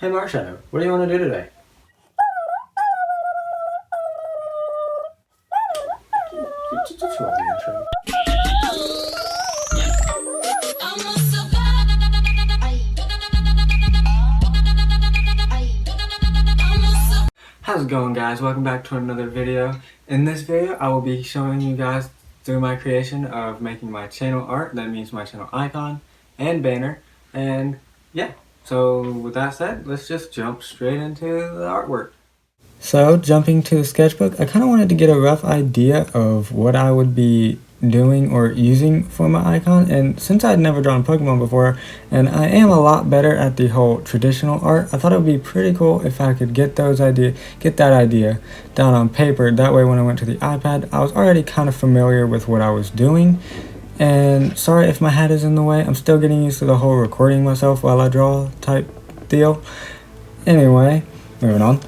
Hey Marshadow, what do you want to do today? Just love the intro. How's it going, guys? Welcome back to another video. In this video, I will be showing you guys through my creation of making my channel art. That means my channel icon and banner. And yeah, so with that said, let's just jump straight into the artwork. So jumping to the sketchbook, I kind of wanted to get a rough idea of what I would be doing or using for my icon, and since I'd never drawn Pokemon before and I am a lot better at the whole traditional art, I thought it would be pretty cool if I could get that idea down on paper. That way when I went to the iPad, I was already kind of familiar with what I was doing. And sorry if my hat is in the way, I'm still getting used to the whole recording myself while I draw type deal. Anyway, moving on.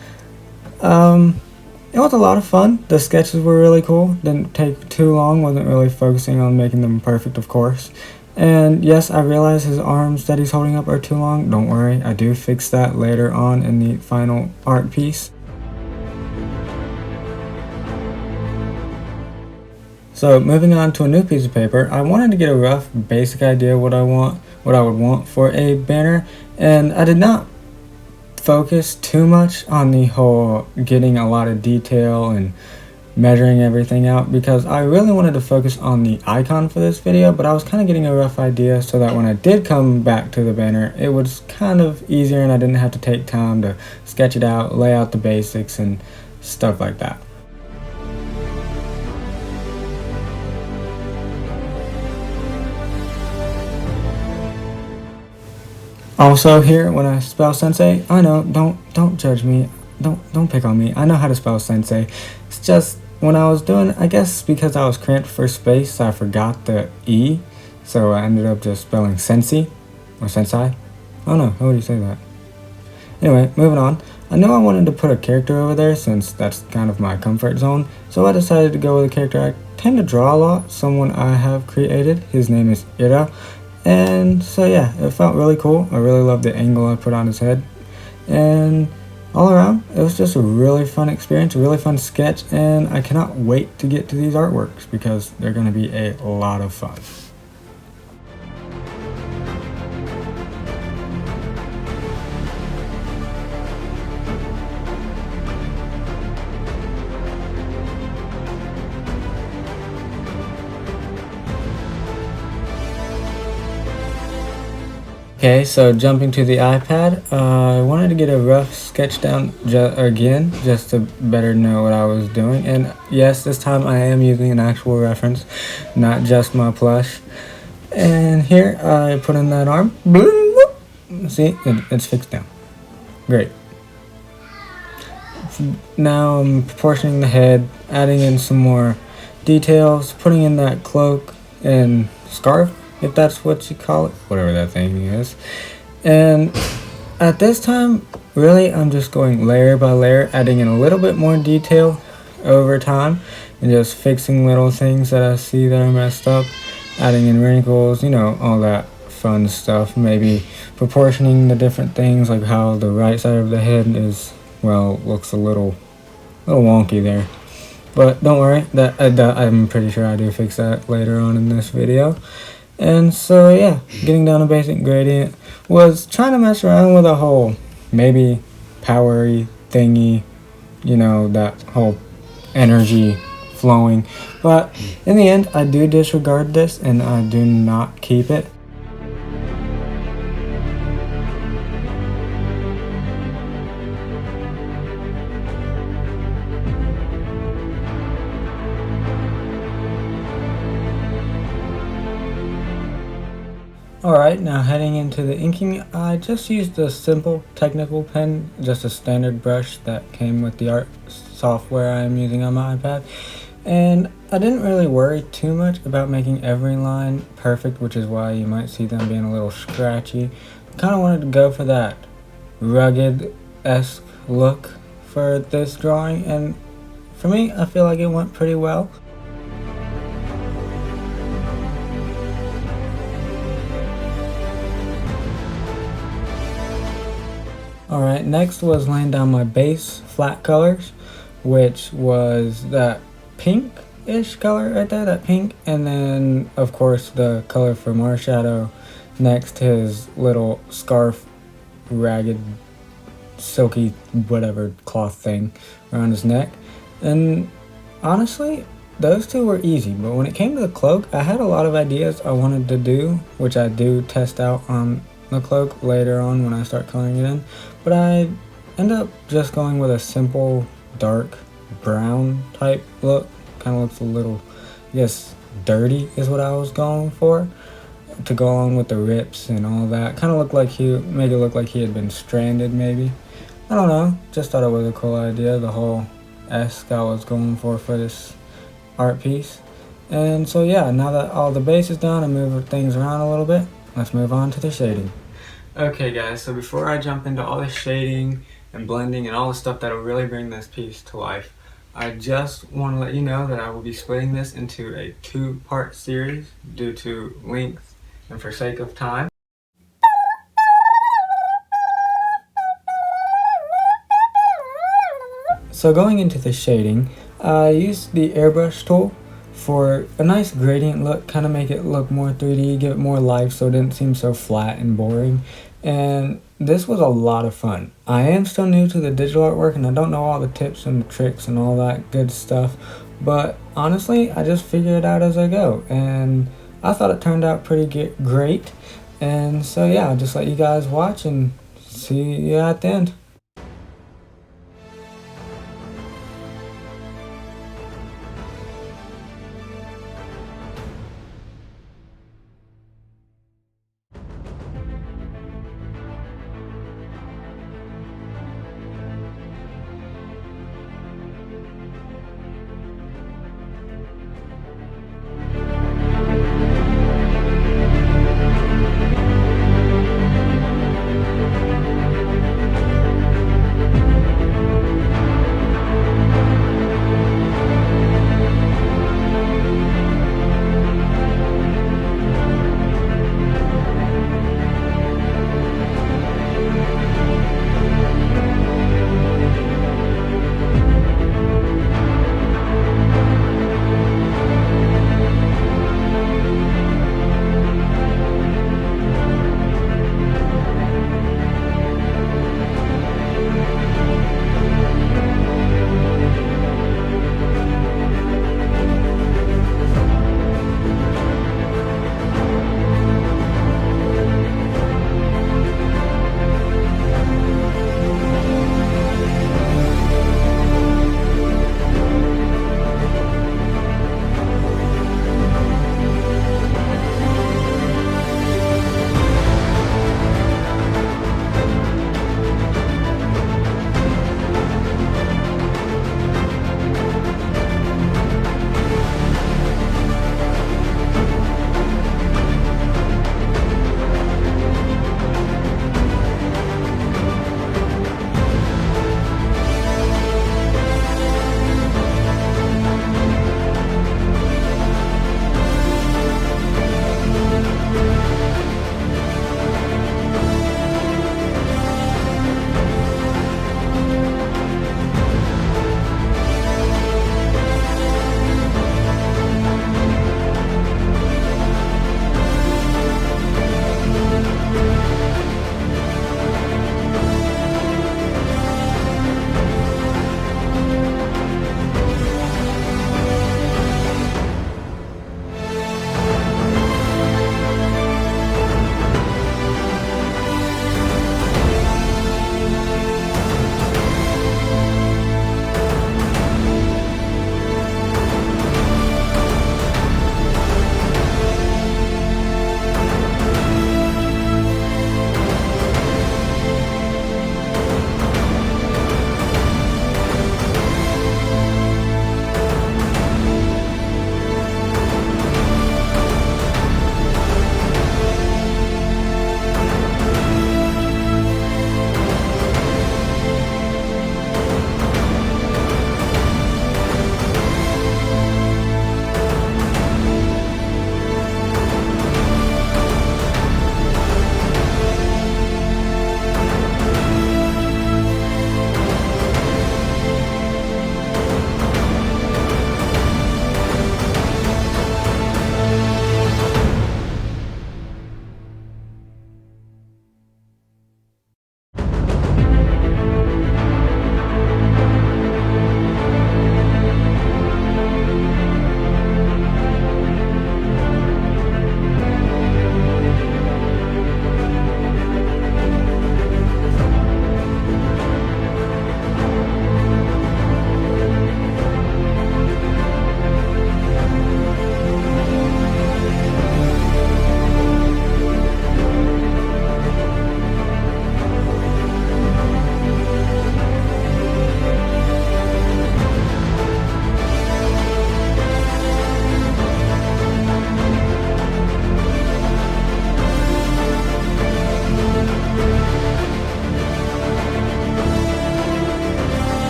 It was a lot of fun. The sketches were really cool. Didn't take too long. Wasn't really focusing on making them perfect, of course. And yes, I realize his arms that he's holding up are too long. Don't worry, I do fix that later on in the final art piece. So moving on to a new piece of paper, I wanted to get a rough basic idea what I would want for a banner, and I did not focus too much on the whole getting a lot of detail and measuring everything out, because I really wanted to focus on the icon for this video, but I was kind of getting a rough idea so that when I did come back to the banner, it was kind of easier and I didn't have to take time to sketch it out, lay out the basics and stuff like that. Also here, when I spell sensei, I know, don't judge me, don't pick on me, I know how to spell sensei. It's just, when I was doing, I guess because I was cramped for space, I forgot the E, so I ended up just spelling sensei, or sensei, I don't know, how would you say that? Anyway, moving on, I know I wanted to put a character over there since that's kind of my comfort zone, so I decided to go with a character I tend to draw a lot, someone I have created. His name is Ira. And so yeah, it felt really cool. I really loved the angle I put on his head. And all around, it was just a really fun experience, a really fun sketch, and I cannot wait to get to these artworks because they're going to be a lot of fun. Okay, so jumping to the iPad, I wanted to get a rough sketch down again, just to better know what I was doing. And yes, this time I am using an actual reference, not just my plush. And here I put in that arm. See, it's fixed now. Great. Now I'm proportioning the head, adding in some more details, putting in that cloak and scarf, if that's what you call it, whatever that thing is. And at this time, really, I'm just going layer by layer, adding in a little bit more detail over time, and just fixing little things that I see that are messed up, adding in wrinkles, you know, all that fun stuff. Maybe proportioning the different things, like how the right side of the head is, well, looks a little wonky there. But don't worry, that I'm pretty sure I do fix that later on in this video. And so yeah, getting down a basic gradient, was trying to mess around with a whole maybe powery thingy, you know, that whole energy flowing. But in the end, I do disregard this and I do not keep it. Alright, now heading into the inking, I just used a simple technical pen, just a standard brush that came with the art software I am using on my iPad. And I didn't really worry too much about making every line perfect, which is why you might see them being a little scratchy. Kind of wanted to go for that rugged-esque look for this drawing, and for me, I feel like it went pretty well. Alright, next was laying down my base flat colors, which was that pink-ish color right there, that pink, and then of course the color from our shadow next to his little scarf, ragged, silky, whatever cloth thing around his neck. And honestly, those two were easy, but when it came to the cloak, I had a lot of ideas I wanted to do, which I do test out on the cloak later on when I start coloring it in, but I end up just going with a simple dark brown type look. Kind of looks a little, I guess, dirty is what I was going for, to go along with the rips and all that. Kind of looked like make it look like he had been stranded maybe. I don't know, just thought it was a cool idea, the whole esque I was going for this art piece. And so yeah, now that all the base is done and move things around a little bit, let's move on to the shading. Okay guys, so before I jump into all the shading and blending and all the stuff that'll really bring this piece to life, I just want to let you know that I will be splitting this into a 2-part series due to length and for sake of time. So going into the shading, I used the airbrush tool for a nice gradient look, kind of make it look more 3D, give it more life so it didn't seem so flat and boring. And this was a lot of fun. I am still new to the digital artwork and I don't know all the tips and tricks and all that good stuff, but honestly I just figure it out as I go, and I thought it turned out pretty great. And so yeah, I'll just let you guys watch and see you at the end.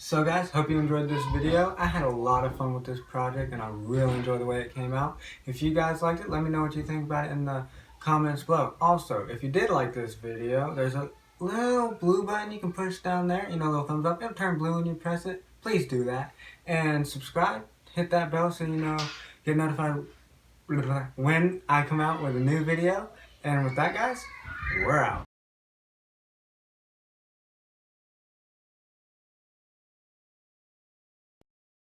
So guys, hope you enjoyed this video. I had a lot of fun with this project and I really enjoyed the way it came out. If you guys liked it, let me know what you think about it in the comments below. Also, if you did like this video, there's a little blue button you can push down there, a little thumbs up. It'll turn blue when you press it. Please do that. And subscribe, hit that bell so get notified when I come out with a new video. And with that guys, we're out.